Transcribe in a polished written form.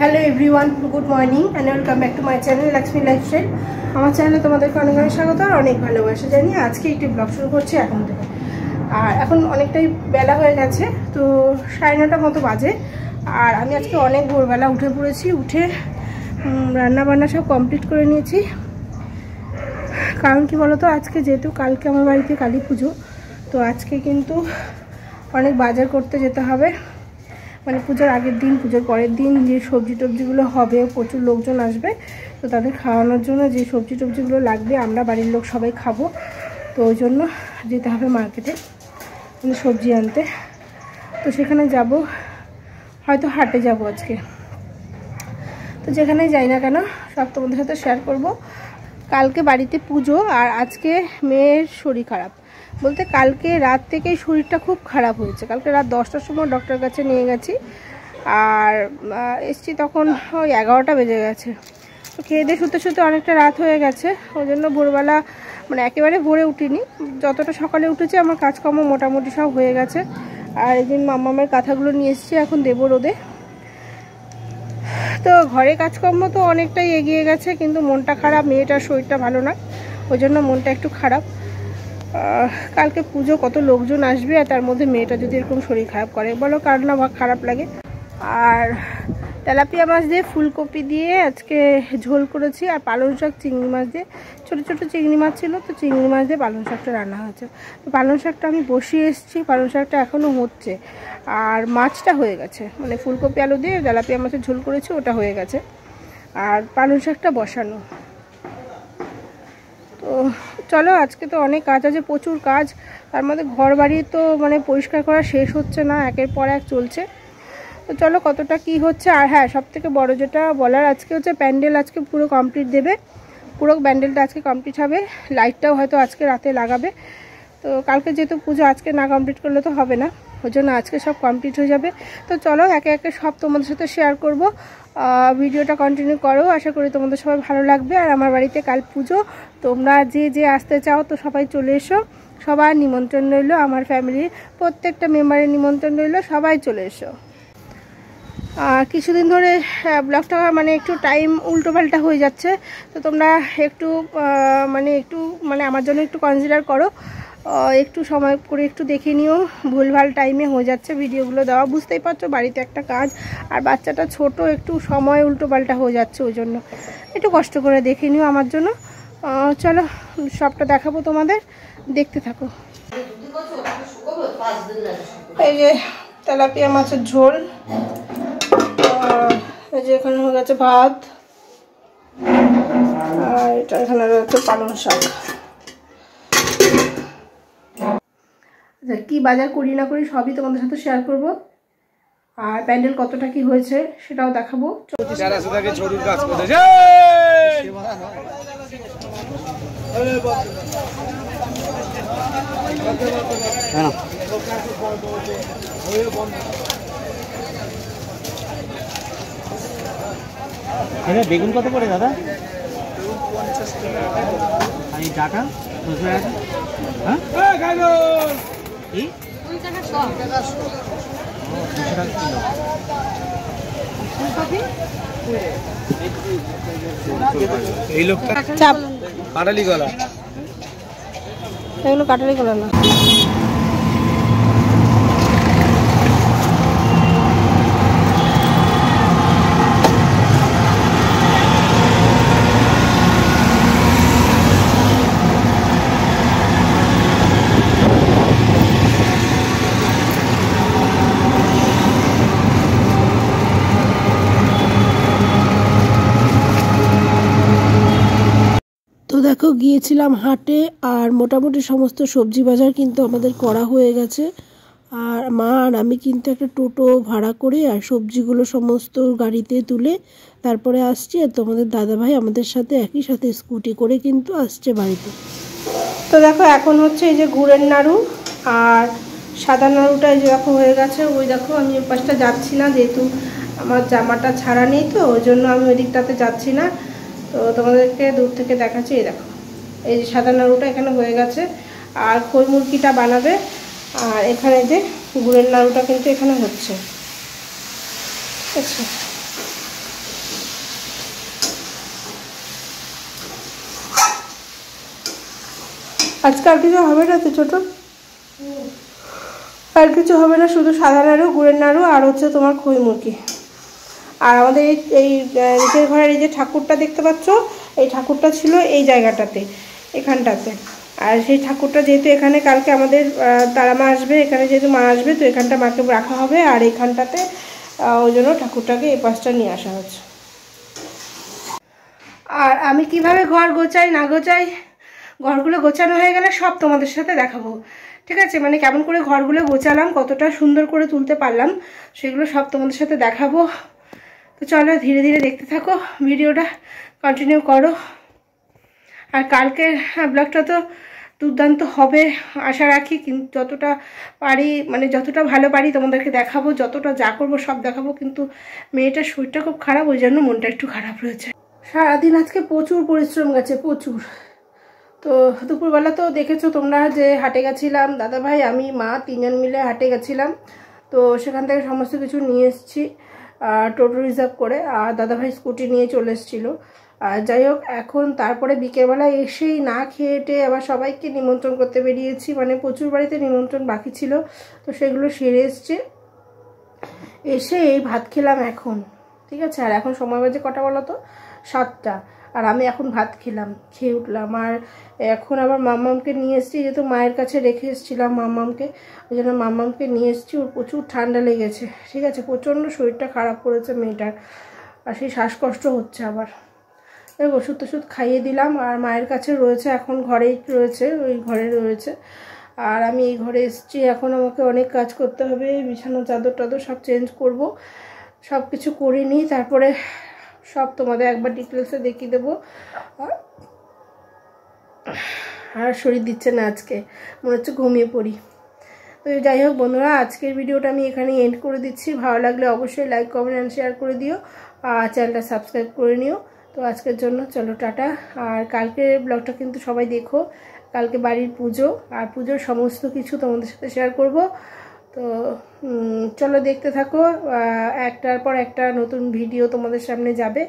Hello everyone, good morning and welcome back to my channel Lakshmi lifestyle. আমার চ্যানেলে তোমাদেরকে অনেক অনেক স্বাগত আর অনেক ভালোবাসা জানিয়ে আজকে একটি ব্লগ শুরু করছি এখন থেকে। আর এখন অনেকটাই বেলা হয়ে গেছে, তো 9:30 মতো বাজে। আর আমি আজকে অনেক ভোরবেলা উঠে পড়েছি, উঠে রান্না বান্না সব কমপ্লিট করে নিয়েছি। কারণ কি বলতো, আজকে যেহেতু কালকে আমার বাড়িতে কালী পুজো, তো আজকে কিন্তু অনেক বাজার করতে যেতে হবে। মানে পুজোর আগের দিন, পুজোর পরের দিন যে সবজি টবজিগুলো হবে, প্রচুর লোকজন আসবে, তো তাদের খাওয়ানোর জন্য যে সবজি টবজিগুলো লাগবে, আমরা বাড়ির লোক সবাই খাবো, তো ওই জন্য যেতে হবে মার্কেটে মানে সবজি আনতে। তো সেখানে যাব, হয়তো হাটে যাব আজকে। তো যেখানেই যাই না কেন সব তোমাদের সাথে শেয়ার করব। কালকে বাড়িতে পুজো আর আজকে মেয়ের শরীর খারাপ, বলতে কালকে রাত থেকেই শরীরটা খুব খারাপ হয়েছে। কালকে রাত 10টার সময় ডক্টরের কাছে নিয়ে গেছি, আর এসছি তখন ওই 11টা বেজে গেছে। তো খেয়ে দিয়ে শুতে শুতে অনেকটা রাত হয়ে গেছে, ওই জন্য ভোরবেলা মানে একেবারে ভোরে উঠিনি, যতটা সকালে উঠেছি আমার কাজকর্ম মোটামুটি সব হয়ে গেছে। আর এই দিন মামামের কাঁথাগুলো নিয়ে এসেছি, এখন দেবো রোদে। তো ঘরে কাজকর্ম তো অনেকটাই এগিয়ে গেছে, কিন্তু মনটা খারাপ, মেয়েটার শরীরটা ভালো না, ওই জন্য মনটা একটু খারাপ। কালকে পুজো, কত লোকজন আসবে, আর তার মধ্যে মেয়েটা যদি এরকম শরীর খারাপ করে, বলো কার না খারাপ লাগে। আর তেলাপিয়া মাছ দিয়ে ফুলকপি দিয়ে আজকে ঝোল করেছি, আর পালং শাক চিংড়ি মাছ দিয়ে, ছোটো ছোটো চিংড়ি মাছ ছিল, তো চিংড়ি মাছ দিয়ে পালং শাকটা রান্না হয়েছে। তো পালং শাকটা আমি বসিয়ে এসেছি, পালং শাকটা এখনও হচ্ছে, আর মাছটা হয়ে গেছে, মানে ফুলকপি আলু দিয়ে তেলাপিয়া মাছের ঝোল করেছি, ওটা হয়ে গেছে, আর পালং শাকটা বসানো। তো চলো, আজকে তো অনেক কাজ আছে, প্রচুর কাজ, তার মধ্যে ঘর বাড়ি তো মানে পরিষ্কার করা শেষ হচ্ছে না, একের পর এক চলছে। তো চলো কতটা কি হচ্ছে। আর হ্যাঁ, সবথেকে বড় যেটা বলার আজকে হচ্ছে, প্যান্ডেল আজকে পুরো কমপ্লিট দেবে, পুরো প্যান্ডেলটা আজকে কমপ্লিট হবে, লাইটটাও হয়তো আজকে রাতে লাগাবে। তো কালকে যেহেতু পুজো, আজকে না কমপ্লিট করলে তো হবে না, ওই জন্য আজকে সব কমপ্লিট হয়ে যাবে। তো চলো একে একে সব তোমাদের সাথে শেয়ার করব, ভিডিওটা কন্টিনিউ করো, আশা করি তোমাদের সবাই ভালো লাগবে। আর আমার বাড়িতে কাল পুজো, তোমরা যে যে আসতে চাও তো সবাই চলে এসো, সবার নিমন্ত্রণ রইলো, আমার ফ্যামিলির প্রত্যেকটা মেম্বারের নিমন্ত্রণ রইলো, সবাই চলে এসো। কিছুদিন ধরে ব্লগটা মানে একটু টাইম উল্টোপাল্টা হয়ে যাচ্ছে, তো তোমরা একটু মানে আমার জন্য একটু কনসিডার করো, একটু সময় করে একটু দেখে নিও, ভুলভাল টাইমে হয়ে যাচ্ছে ভিডিওগুলো দেওয়া, বুঝতেই পারছো বাড়িতে একটা কাজ, আর বাচ্চাটা ছোট, একটু সময় উল্টোপাল্টা হয়ে যাচ্ছে, ওই জন্য একটু কষ্ট করে দেখে নিও আমার জন্য। চলো সবটা দেখাবো তোমাদের, দেখতে থাকো। এই যে তেলাপিয়া মাছের ঝোল, এই যে এখানে হয়ে গেছে ভাত, আর এটা এখানে রয়েছে পালং শাক। কি বাজার করি না করি সবই তোমাদের সাথে শেয়ার করব, আর প্যান্ডেল কতটা কি হয়েছে সেটাও দেখাবো। বেগুন কত করে দাদা? আর এই ডাটা 10 টাকা। হ্যাঁ এই 200 টাকা কিলো। এই লোকটা কাটালি গলা, এগুলো কাটালি গলা না। তো দেখো, গিয়েছিলাম হাটে, আর মোটামুটি সমস্ত সবজি বাজার কিন্তু আমাদের করা হয়ে গেছে। আর মা আর আমি কিন্তু একটা টোটো ভাড়া করে আর সবজিগুলো সমস্ত গাড়িতে তুলে তারপরে আসছি, আর তোমাদের দাদাভাই আমাদের সাথে একই সাথে স্কুটি করে কিন্তু আসছে বাড়িতে। তো দেখো এখন হচ্ছে এই যে গুড়ের নাড়ু, আর সাদা নাড়ুটা এই যে দেখো হয়ে গেছে। ওই দেখো আমি ওই পাশটা যাচ্ছি না, যেহেতু আমার জামাটা ছাড়া নেই, তো ওই জন্য আমি ওই দিকটাতে যাচ্ছি না। তো তোমাদেরকে দূর থেকে দেখাচ্ছি, এই দেখো এই যে সাদা নাড়ুটা এখানে হয়ে গেছে, আর খই মুরগিটা বানাবে, আর এখানে যে গুড়ের নাড়ুটা কিন্তু এখানে হচ্ছে, ঠিক আছে। আজকে আর কিছু হবে না তো ছোটো? আর কিছু হবে না, শুধু সাদা নাড়ু, গুড়ের নাড়ু আর হচ্ছে তোমার খই মুরগি। আর আমাদের এই নিচের ঘরের এই যে ঠাকুরটা দেখতে পাচ্ছ, এই ঠাকুরটা ছিল এই জায়গাটাতে, এখানটাতে। আর সেই ঠাকুরটা যেহেতু এখানে কালকে আমাদের তারা মা আসবে, এখানে যেহেতু মা আসবে তো এখানটা মাকে রাখা হবে। আর এখানটাতে ওই জন্য ঠাকুরটাকে এই পাশটা নিয়ে আসা হচ্ছে। আর আমি কিভাবে ঘর গোছাই না গোছাই, ঘরগুলো গোছানো হয়ে গেলে সব তোমাদের সাথে দেখাবো, ঠিক আছে? মানে কেমন করে ঘরগুলো গোছালাম, কতটা সুন্দর করে তুলতে পারলাম, সেগুলো সব তোমাদের সাথে দেখাবো। তো চলো ধীরে ধীরে দেখতে থাকো, ভিডিওটা কন্টিনিউ করো। আর কালকের ব্লগটা তো দুর্দান্ত হবে আশা রাখি, কিন্তু যতটা পারি মানে যতটা ভালো পারি তোমাদেরকে দেখাবো, যতটা যা করবো সব দেখাবো। কিন্তু মেয়েটার শরীরটা খুব খারাপ, ওই জন্য মনটা একটু খারাপ রয়েছে। সারাদিন আজকে প্রচুর পরিশ্রম গেছে, প্রচুর। তো দুপুরবেলা তো দেখেছো তোমরা যে হাটে গেছিলাম, দাদাভাই আমি মা তিনজন মিলে হাটে গেছিলাম। তো সেখান থেকে সমস্ত কিছু নিয়ে এসেছি টোটো রিজার্ভ করে, আর দাদাভাই স্কুটি নিয়ে চলে এসেছিলো। আর যাই হোক, এখন তারপরে বিকেলবেলা এসেই না খেয়ে আবার সবাইকে নিমন্ত্রণ করতে বেরিয়েছি, মানে প্রচুর বাড়িতে নিমন্ত্রণ বাকি ছিল, তো সেগুলো সেরে এসছে। এসে এই ভাত খেলাম এখন, ঠিক আছে? আর এখন সময় বাজে কটা বলো তো? 7টা। আর আমি এখন ভাত খেয়ে উঠলাম। আর এখন আবার মাম্মামকে নিয়ে এসেছি, যেহেতু মায়ের কাছে রেখে এসেছিলাম মাম্মামকে, ওই জন্য মাম্মামকে নিয়ে এসেছি। ওর প্রচুর ঠান্ডা লেগেছে, ঠিক আছে? প্রচণ্ড শরীরটা খারাপ করেছে মেয়েটার, আর সেই শ্বাসকষ্ট হচ্ছে আবার। ওষুধ টষুধ খাইয়ে দিলাম। আর মায়ের কাছে রয়েছে, এখন ঘরেই রয়েছে, ওই ঘরে রয়েছে। আর আমি এই ঘরে এসেছি, এখন আমাকে অনেক কাজ করতে হবে, বিছানা চাদর টাদর সব চেঞ্জ করব, সব কিছু করে নিই, তারপরে সব তোমাদের একবার ডিটেলসে দেখিয়ে দেবো। আর শরীর দিচ্ছে না আজকে, মনে হচ্ছে ঘুমিয়ে পড়ি। তো যাই হোক বন্ধুরা, আজকের ভিডিওটা আমি এখানেই এন্ড করে দিচ্ছি। ভালো লাগলে অবশ্যই লাইক কমেন্ট অ্যান্ড শেয়ার করে দিও, আর চ্যানেলটা সাবস্ক্রাইব করে নিও। তো আজকের জন্য চলো টাটা। আর কালকের ব্লগটা কিন্তু সবাই দেখো, কালকে বাড়ির পুজো, আর পুজোর সমস্ত কিছু তোমাদের সাথে শেয়ার করব। তো চলো দেখতে থাকো, একটার পর একটা নতুন ভিডিও তোমাদের সামনে যাবে।